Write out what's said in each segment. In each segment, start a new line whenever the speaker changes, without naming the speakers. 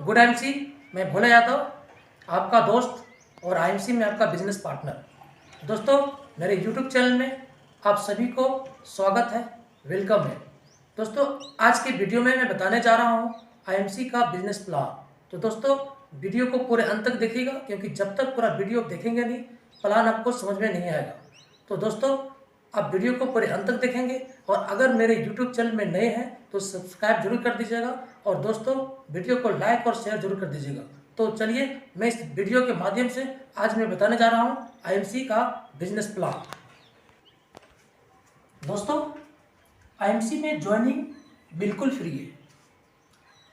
Good IMC, मैं भोला यादव, आपका दोस्त और आईएमसी में आपका बिजनेस पार्टनर। दोस्तों, मेरे यूट्यूब चैनल में आप सभी को स्वागत है, वेलकम है। दोस्तों, आज की वीडियो में मैं बताने जा रहा हूँ आईएमसी का बिजनेस प्लान। तो दोस्तों, वीडियो को पूरे अंत तक देखिएगा, क्योंकि जब तक पूरा वीडियो देखेंगे नहीं, प्लान आपको समझ में नहीं आएगा। तो दोस्तों, आप वीडियो को पूरे अंत तक देखेंगे और अगर मेरे यूट्यूब चैनल में नए हैं तो सब्सक्राइब जरूर कर दीजिएगा और दोस्तों वीडियो को लाइक और शेयर जरूर कर दीजिएगा। तो चलिए, मैं इस वीडियो के माध्यम से आज मैं बताने जा रहा हूँ आईएमसी का बिजनेस प्लान। दोस्तों, आईएमसी में ज्वाइनिंग बिल्कुल फ्री है।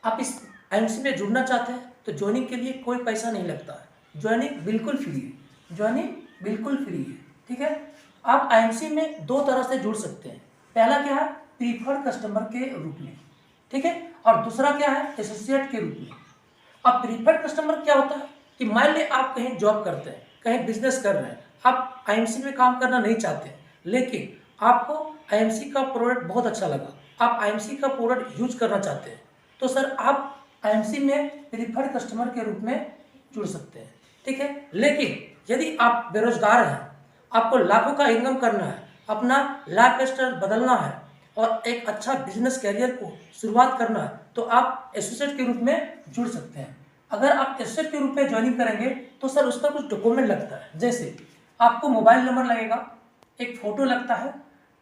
आप इस आईएमसी में जुड़ना चाहते हैं तो ज्वाइनिंग के लिए कोई पैसा नहीं लगता है। ज्वाइनिंग बिल्कुल फ्री है, ज्वाइनिंग बिल्कुल फ्री है, ठीक है। आप आईएमसी में दो तरह से जुड़ सकते हैं। पहला क्या है, प्रीफर्ड कस्टमर के रूप में, ठीक है, और दूसरा क्या है, एसोसिएट के रूप में। अब प्रीफर्ड कस्टमर क्या होता है कि मान लीजिए आप कहीं जॉब करते हैं, कहीं बिजनेस कर रहे हैं, आप आईएमसी में काम करना नहीं चाहते, लेकिन आपको आईएमसी का प्रोडक्ट बहुत अच्छा लगा, आप आईएमसी का प्रोडक्ट यूज करना चाहते हैं, तो सर आप आईएमसी में प्रीफर्ड कस्टमर के रूप में जुड़ सकते हैं, ठीक है। लेकिन यदि आप बेरोजगार हैं, आपको लाखों का इनकम करना है, अपना लाइफस्टाइल बदलना है और एक अच्छा बिजनेस कैरियर को शुरुआत करना है, तो आप एसोसिएट के रूप में जुड़ सकते हैं। अगर आप एसोसिएट के रूप में ज्वाइनिंग करेंगे तो सर उसका कुछ डॉक्यूमेंट लगता है, जैसे आपको मोबाइल नंबर लगेगा, एक फोटो लगता है,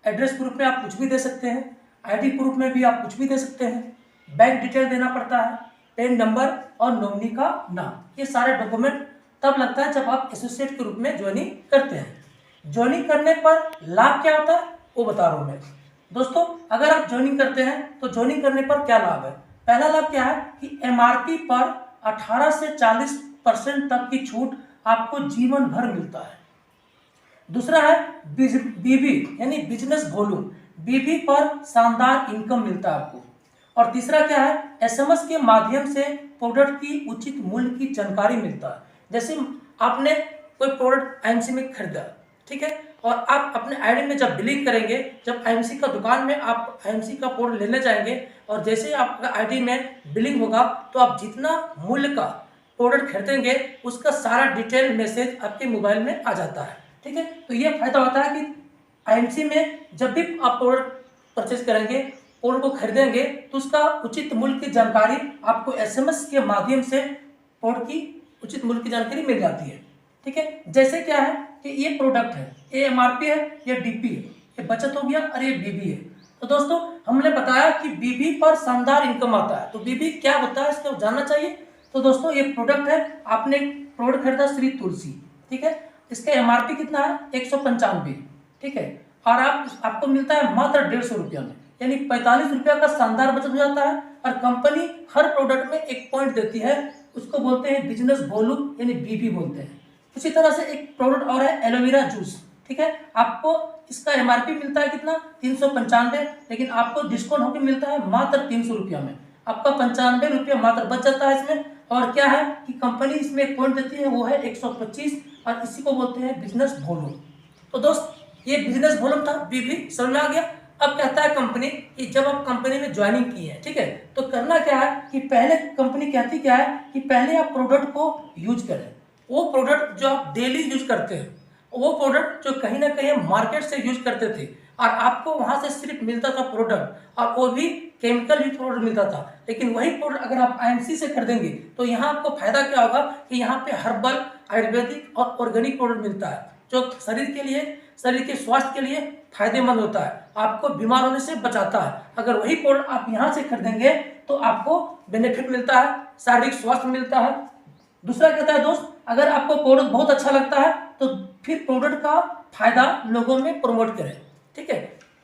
एड्रेस प्रूफ में आप कुछ भी दे सकते हैं, आईडी प्रूफ में भी आप कुछ भी दे सकते हैं, बैंक डिटेल देना पड़ता है, पेन नंबर और नॉमिनी का नाम। ये सारे डॉक्यूमेंट तब लगता है जब आप एसोसिएट के रूप में ज्वाइनिंग करते हैं। ज्वाइनिंग करने पर लाभ क्या होता है वो बता रहा हूँ मैं। दोस्तों, अगर आप ज्वाइनिंग करते हैं तो ज्वाइनिंग करने पर क्या लाभ है। पहला लाभ क्या है कि एमआरपी पर 18 से 40% तक की छूट आपको जीवन भर मिलता है। दूसरा है बीबी यानी बिजनेस वॉल्यूम, बीबी पर शानदार इनकम मिलता है आपको। और तीसरा क्या है, एसएमएस के माध्यम से प्रोडक्ट की उचित मूल्य की जानकारी मिलता है। जैसे आपने कोई प्रोडक्ट आईएमसी में खरीदा, ठीक है, और आप अपने आईडी में जब बिलिंग करेंगे, जब आईएमसी का दुकान में आप आईएमसी का प्रोडक्ट लेने जाएंगे और जैसे ही आपका आईडी में बिलिंग होगा तो आप जितना मूल्य का प्रोडक्ट खरीदेंगे उसका सारा डिटेल मैसेज आपके मोबाइल में आ जाता है, ठीक है। तो ये फायदा होता है कि आईएमसी में जब भी आप प्रोडक्ट परचेज करेंगे, प्रोडक्ट को खरीदेंगे, तो उसका उचित मूल्य की जानकारी आपको एसएमएस के माध्यम से प्रोडक्ट की उचित मूल्य की जानकारी मिल जाती है, ठीक है। जैसे क्या है कि ये प्रोडक्ट है, ये एमआरपी है, ये डीपी है, ये बचत हो गया और ये बीबी है। तो दोस्तों, हमने बताया कि बीबी पर शानदार इनकम आता है, तो बीबी क्या होता है इसको जानना चाहिए। तो दोस्तों, ये प्रोडक्ट है, आपने प्रोडक्ट खरीदा श्री तुलसी, ठीक है, इसका एमआरपी कितना है 195, ठीक है, और आपको मिलता है मात्र 150 रुपया में, यानी 45 रुपया का शानदार बचत हो जाता है। और कंपनी हर प्रोडक्ट में एक पॉइंट देती है, उसको बोलते हैं बिजनेस वॉल्यूम यानी बीबी बोलते हैं। उसी तरह से एक प्रोडक्ट और है एलोवेरा जूस, ठीक है, आपको इसका एमआरपी मिलता है कितना 395, लेकिन आपको डिस्काउंट होकर मिलता है मात्र 300 रुपया में, आपका 95 रुपया मात्र बच जाता है इसमें। और क्या है कि कंपनी इसमें एक पॉइंट देती है, वो है 125, और इसी को बोलते हैं बिजनेस वॉल्यूम। तो दोस्त, ये बिजनेस वॉल्यूम था, बीबी समझ में आ गया। अब कहता है कंपनी कि जब आप कंपनी में ज्वाइनिंग की है, ठीक है, तो करना क्या है कि पहले कंपनी कहती क्या है कि पहले आप प्रोडक्ट को यूज करें, वो प्रोडक्ट जो आप डेली यूज करते हैं, वो प्रोडक्ट जो कहीं ना कहीं मार्केट से यूज करते थे और आपको वहां से सिर्फ मिलता था प्रोडक्ट, और वो भी केमिकल युक्त प्रोडक्ट मिलता था, लेकिन वही प्रोडक्ट अगर आप आईएमसी से खरीदेंगे तो यहाँ आपको फायदा क्या होगा कि यहाँ पे हर्बल, आयुर्वेदिक और ऑर्गेनिक प्रोडक्ट मिलता है, जो शरीर के लिए, शरीर के स्वास्थ्य के लिए फायदेमंद होता है, आपको बीमार होने से बचाता है। अगर वही प्रोडक्ट आप यहाँ से खरीदेंगे तो आपको बेनिफिट मिलता है, शारीरिक स्वास्थ्य मिलता है। दूसरा कहता है दोस्त, अगर आपको प्रोडक्ट बहुत अच्छा लगता है तो फिर प्रोडक्ट का फायदा लोगों में प्रमोट करें, ठीक है।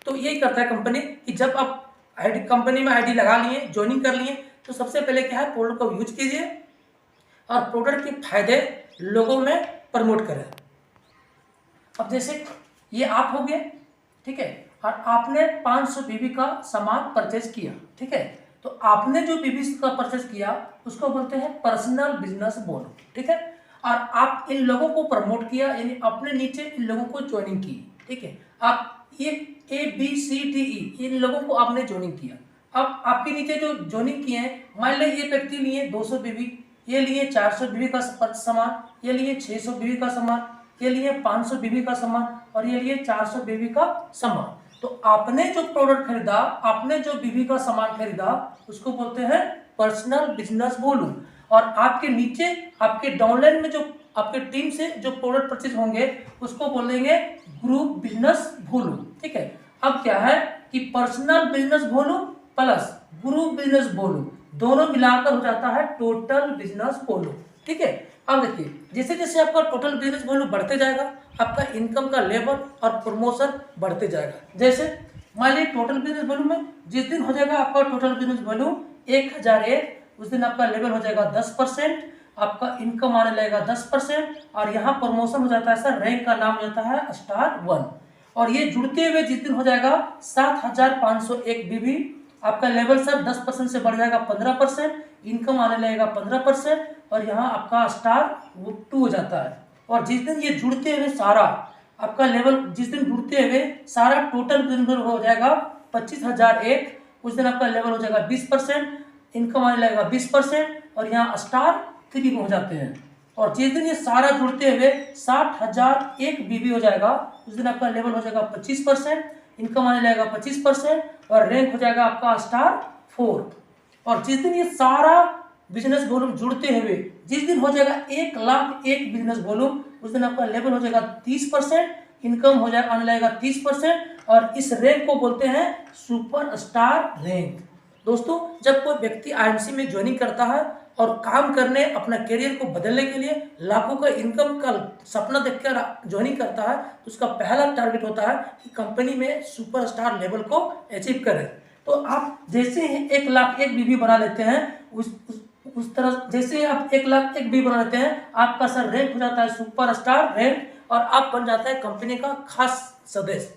तो यही करता है कंपनी कि जब आप आईडी कंपनी में आईडी लगा लिए, ज्वाइनिंग कर लिए, तो सबसे पहले क्या है, प्रोडक्ट को यूज कीजिए और प्रोडक्ट के फायदे लोगों में प्रमोट करें। अब जैसे ये आप हो गए, ठीक है, और आपने 500 बीबी का सामान परचेज किया, ठीक है, तो आपने जो बीबी का परचेज किया उसको बोलते हैं पर्सनल बिजनेस वॉल्यूम, ठीक है, और आप इन लोगों को प्रमोट किया, यानी अपने नीचे इन लोगों को ज्वाइनिंग की, ठीक है। आप ये ABCDE इन लोगों को आपने ज्वाइनिंग किया, अब आपके नीचे जो ज्वाइनिंग किए हैं, मान लो ये व्यक्ति लिए 200 बीबी, ये लिए 400 बीबी का सामान, ये लिए 600 बीबी का सामान, ये लिए 500 बीबी का सामान और ये लिए 400 बीबी का सामान। तो आपने जो प्रोडक्ट खरीदा, आपने जो बीबी का सामान खरीदा, उसको बोलते हैं पर्सनल बिजनेस वॉल्यूम। और आपके नीचे आपके डाउनलाइन में जो आपके टीम से जो प्रोडक्ट परचेज होंगे उसको बोलेंगे ग्रुप बिजनेस वॉल्यूम। ठीक है, अब क्या है कि personal business volume plus group business volume दोनों मिलाकर हो जाता है टोटल बिजनेस वॉल्यूम। ठीक है, अब देखिए जैसे जैसे आपका टोटल बिजनेस वॉल्यूम बढ़ते जाएगा, आपका इनकम का लेवल और प्रमोशन बढ़ते जाएगा। जैसे मान लीजिए टोटल बिजनेस वॉल्यूम में जिस दिन हो जाएगा आपका टोटल बिजनेस वॉल्यूम 1001, उस दिन आपका लेवल हो जाएगा 10%, आपका इनकम आने लगेगा 10%। और यहाँ प्रमोशन हो जाता है सर, रैंक का नाम हो जाता है स्टार 1। और ये जुड़ते हुए जिस दिन हो जाएगा 7501 बीबी, आपका लेवल सर 10% से बढ़ जाएगा 15%, इनकम आने लगेगा 15% और यहाँ आपका स्टार 2 हो जाता है। और जिस दिन ये जुड़ते हुए सारा आपका लेवल, जिस दिन जुड़ते हुए सारा टोटल बिजनेस हो जाएगा 25001, उस दिन आपका लेवल हो जाएगा 20%, इनकम आने लगेगा 20% और यहाँ स्टार 3 हो जाते हैं। और जिस दिन ये सारा जुड़ते हुए 60001 बीबी हो जाएगा, उस दिन आपका लेवल हो जाएगा 25%, इनकम आने लगेगा 25% और रैंक हो जाएगा आपका स्टार 4। और जिस दिन ये सारा बिजनेस वॉल्यूम जुड़ते हुए जिस दिन हो जाएगा 1,01,000 बिजनेस वॉल्यूम, उस दिन आपका लेवल हो जाएगा 30%, इनकम हो जाएगा आने लगेगा 30% और इस रैंक को बोलते हैं सुपर स्टार रैंक। दोस्तों, जब कोई व्यक्ति आईएमसी में ज्वाइनिंग करता है और काम करने, अपना करियर को बदलने के लिए लाखों का इनकम का सपना देखकर ज्वाइनिंग करता है, तो उसका पहला टारगेट होता है कि कंपनी में सुपरस्टार लेवल को अचीव करें। तो आप जैसे ही 1,01,000 बीबी बना लेते हैं, उस तरह जैसे आप 1,01,000 बीबी बना लेते हैं, आपका सर रैंक हो जाता है सुपरस्टार रैंक और आप बन जाता है कंपनी का खास सदस्य।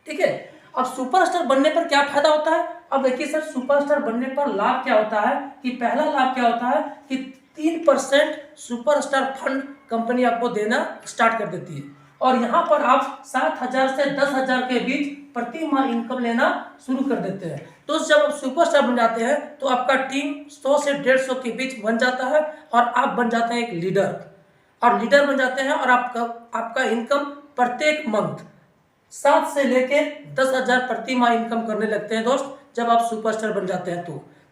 ठीक है, अब सुपरस्टार बनने पर क्या फायदा होता है? अब देखिए सर, सुपरस्टार बनने पर लाभ क्या होता है कि पहला लाभ क्या होता है कि 3% सुपरस्टार फंड कंपनी आपको देना स्टार्ट कर देती है और यहाँ पर आप 7,000 से 10,000 के बीच प्रति माह इनकम लेना शुरू कर देते हैं। तो जब आप सुपरस्टार बन जाते हैं तो आपका टीम 100 से 150 के बीच बन जाता है और आप बन जाते हैं एक लीडर, और लीडर बन जाते हैं और आपका इनकम प्रत्येक मंथ 7 से लेके 10,000 प्रति माह इनकम करने लगते हैं दोस्त, जब आप सुपरस्टार बन जाते हैं।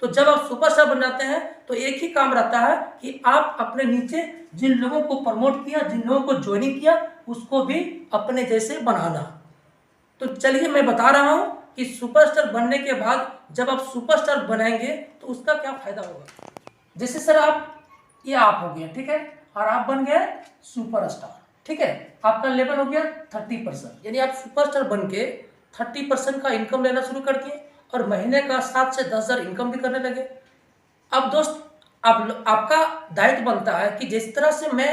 तो जब आप सुपरस्टार बन जाते हैं तो एक ही काम रहता है कि आप अपने नीचे जिन लोगों को प्रमोट किया, जिन लोगों को ज्वाइनिंग किया, उसको भी अपने जैसे बनाना। तो चलिए मैं बता रहा हूं कि सुपरस्टार बनने के बाद जब आप सुपरस्टार बनाएंगे तो उसका क्या फायदा होगा। जैसे सर ये आप हो गए, ठीक है, और आप बन गए सुपरस्टार। ठीक है, आपका लेवल हो गया 30%, यानी आप सुपरस्टार बन के 30% का इनकम लेना शुरू कर दिए और महीने का 7 से 10,000 इनकम भी करने लगे। अब दोस्त, अब आपका दायित्व बनता है कि जिस तरह से मैं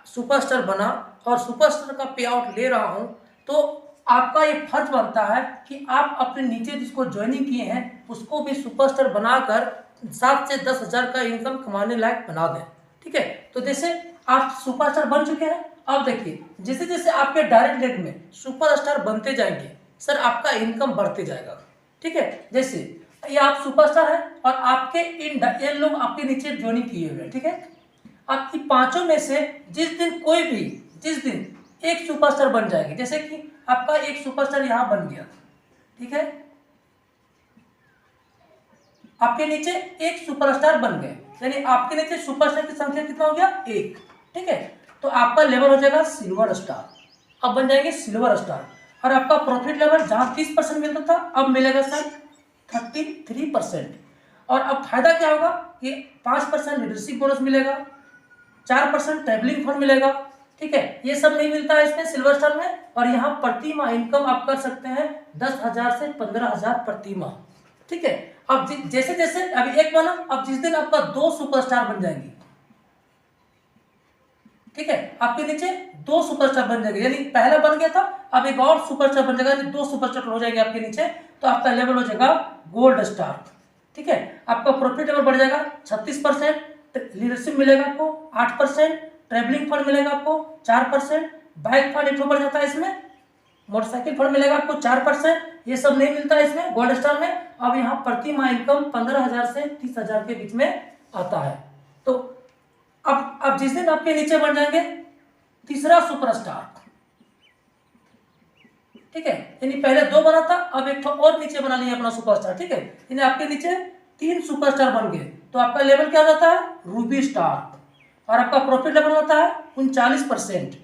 सुपरस्टार बना और सुपरस्टार का पे आउट ले रहा हूं, तो आपका ये फर्ज बनता है कि आप अपने नीचे जिसको ज्वाइनिंग किए हैं उसको भी सुपरस्टार बनाकर 7 से 10,000 का इनकम कमाने लायक बना दें। ठीक है, तो जैसे आप सुपरस्टार बन चुके हैं, अब देखिए जैसे जैसे आपके डायरेक्ट लेग में सुपरस्टार बनते जाएंगे सर, आपका इनकम बढ़ते जाएगा। ठीक है, जैसे ये आप सुपरस्टार हैं और आपके ये लोग आपके नीचे ज्वाइनिंग किए हुए हैं। ठीक है, आपकी पांचों में से जिस दिन एक सुपरस्टार बन जाएगी, जैसे कि आपका एक सुपरस्टार यहां बन गया, ठीक है, आपके नीचे एक सुपरस्टार बन गए, यानी आपके नीचे सुपरस्टार की संख्या कितना हो गया? 1। ठीक है, तो आपका लेवल हो जाएगा सिल्वर स्टार, अब बन जाएंगे सिल्वर स्टार। और आपका प्रॉफिट लेवल जहां 30% मिलता था अब मिलेगा सर 33%। और अब फायदा क्या होगा कि 5% लीडरशिप बोनस मिलेगा, 4% ट्रैवलिंग फंड मिलेगा। ठीक है, ये सब नहीं मिलता है इसमें सिल्वर स्टार में। और यहाँ प्रति माह इनकम आप कर सकते हैं 10,000 से 15,000 प्रति माह। ठीक है, अब जैसे जैसे अभी एक बना, अब जिस दिन आपका 2 सुपरस्टार बन जाएंगे, ठीक है, आपके नीचे 2 सुपरस्टार बन जाएंगे, यानी पहला बन गया था, अब एक और सुपरस्टार बन जाएगा, यानी 2 सुपरस्टार हो जाएंगे आपके नीचे, तो आपका लेवल हो जाएगा गोल्ड स्टार। ठीक है, आपका प्रॉफिट लेवल बढ़ जाएगा 36%, लीडरशिप मिलेगा आपको 8%, ट्रैवलिंग फंड मिलेगा आपको 4%, बाइक फंड एक बढ़ जाता है इसमें मोटरसाइकिल फंड मिलेगा आपको 4%, ये सब नहीं मिलता है इसमें गोल्ड स्टार में। अब यहाँ प्रति माह इनकम 15,000 से 30,000 के बीच में आता है। तो अब जिस दिन आपके नीचे बन जाएंगे तीसरा सुपरस्टार, ठीक है, यानी पहले 2 बना था, अब एक और नीचे बना लिया अपना सुपरस्टार, ठीक है, यानी आपके नीचे 3 सुपरस्टार बन गए। तो आपका लेवल क्या हो जाता है, रूबी स्टार, और आपका प्रॉफिट लेवल होता है 39%।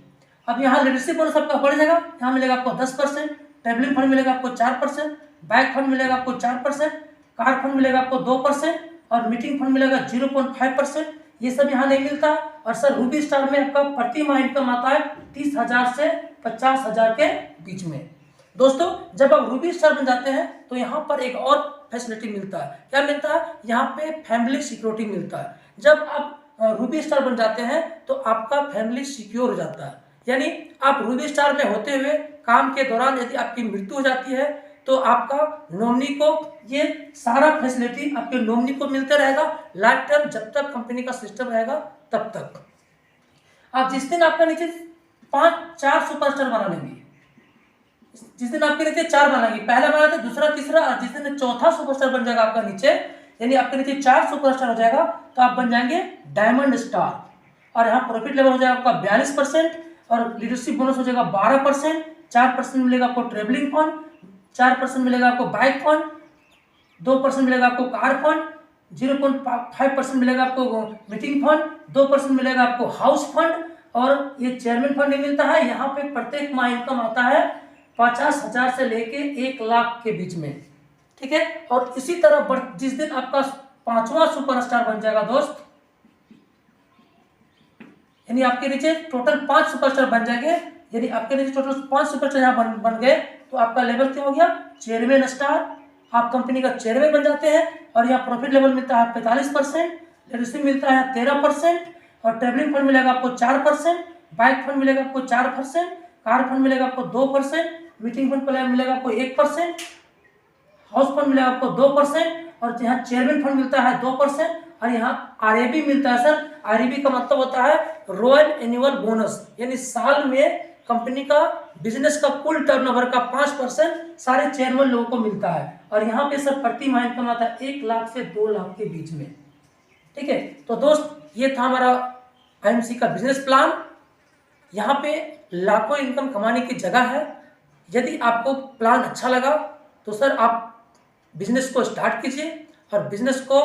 अब यहाँ लीडरशिप बोनस आपका बढ़ जाएगा, यहाँ मिलेगा आपको 10%, ट्रैवलिंग फंड मिलेगा आपको 4%, बाइक फंड मिलेगा आपको 4%, कार फंड मिलेगा आपको 2%, और मीटिंग फंड मिलेगा 0.5%। ये सब यहाँ नहीं मिलता। और सर रूबी स्टार में आपका प्रति माह इनकम आता है 30,000 से 50,000 के बीच में। दोस्तों जब आप रूबी स्टार बन जाते हैं तो यहाँ पर एक और फैसिलिटी मिलता है। क्या मिलता है, यहाँ पे फैमिली सिक्योरिटी मिलता है। जब आप रूबी स्टार बन जाते हैं तो आपका फैमिली सिक्योर हो जाता है, यानी आप रूबी स्टार में होते हुए काम के दौरान यदि आपकी मृत्यु हो जाती है तो आपका नॉमिनी को ये सारा फैसिलिटी आपके नॉमिनी को मिलता रहेगा लाइफ टाइम, जब तक कंपनी का सिस्टम रहेगा तब तक। आप जिस दिन आपका नीचे 4 सुपरस्टार बना लेंगे, जिस दिन आपके नीचे 4 बनाएंगे, पहला बना था, दूसरा, तीसरा, और जिस दिन चौथा सुपरस्टार बन जाएगा आपका नीचे, यानी आपके नीचे 4 सुपरस्टार हो जाएगा तो आप बन जाएंगे डायमंड स्टार। और यहाँ प्रॉफिट लेवल हो जाएगा आपका 42%, और लीडरशिप बोनस हो जाएगा 12%, 4% मिलेगा आपको ट्रेवलिंग फंड, 4% मिलेगा आपको बाइक फंड, 2% मिलेगा आपको कार फंड, 0.5% मिलेगा आपको मीटिंग फंड, 2% मिलेगा आपको हाउस फंड, और ये चेयरमैन फंड नहीं मिलता है। यहाँ पे प्रत्येक माह इनकम आता है 50,000 से लेके 1 लाख के बीच में, ठीक है। और इसी तरह जिस दिन आपका 5वां सुपरस्टार बन जाएगा दोस्त, यानी आपके नीचे टोटल 5 सुपरस्टार बन जाएंगे, यानी आपके नीचे टोटल 5 सुपरस्टार यहाँ बन गए तो आपका लेवल क्या हो गया, चेयरमैन स्टार। आप कंपनी का चेयरमैन बन जाते हैं, और यहाँ प्रॉफिट लेवल मिलता है 45%, लीडरशिप मिलता है 13%, और ट्रेवलिंग फंड मिलेगा आपको 4%, बाइक फंड मिलेगा आपको 4%, कार फंड मिलेगा आपको 2%, मीटिंग फंड मिलेगा आपको 1%, हाउस फंड मिलेगा आपको 2%, और यहाँ चेयरमैन फंड मिलता है 2%, और यहाँ आरएबी मिलता है। सर आरएबी का मतलब होता है रॉयल एनुअल बोनस, यानी साल में कंपनी का बिजनेस का कुल टर्नओवर का 5% सारे चेयरमैन लोगों को मिलता है। और यहाँ पे सर प्रति माह इनकम आता है 1 लाख से 2 लाख के बीच में, ठीक है। तो दोस्त ये था हमारा आईएमसी का बिजनेस प्लान। यहाँ पे लाखों इनकम कमाने की जगह है। यदि आपको प्लान अच्छा लगा तो सर आप बिजनेस को स्टार्ट कीजिए, और बिजनेस को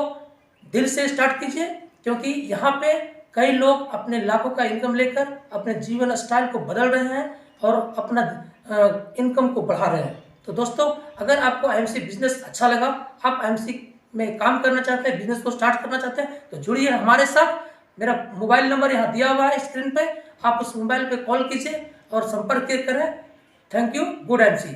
दिल से स्टार्ट कीजिए, क्योंकि यहाँ पे कई लोग अपने लाखों का इनकम लेकर अपने जीवन स्टाइल को बदल रहे हैं और अपना इनकम को बढ़ा रहे हैं। तो दोस्तों अगर आपको आईएमसी बिजनेस अच्छा लगा, आप आईएमसी में काम करना चाहते हैं, बिजनेस को स्टार्ट करना चाहते हैं, तो जुड़िए हमारे साथ। मेरा मोबाइल नंबर यहाँ दिया हुआ है स्क्रीन पे, आप उस मोबाइल पे कॉल कीजिए और संपर्क करें। Thank you, good IMC.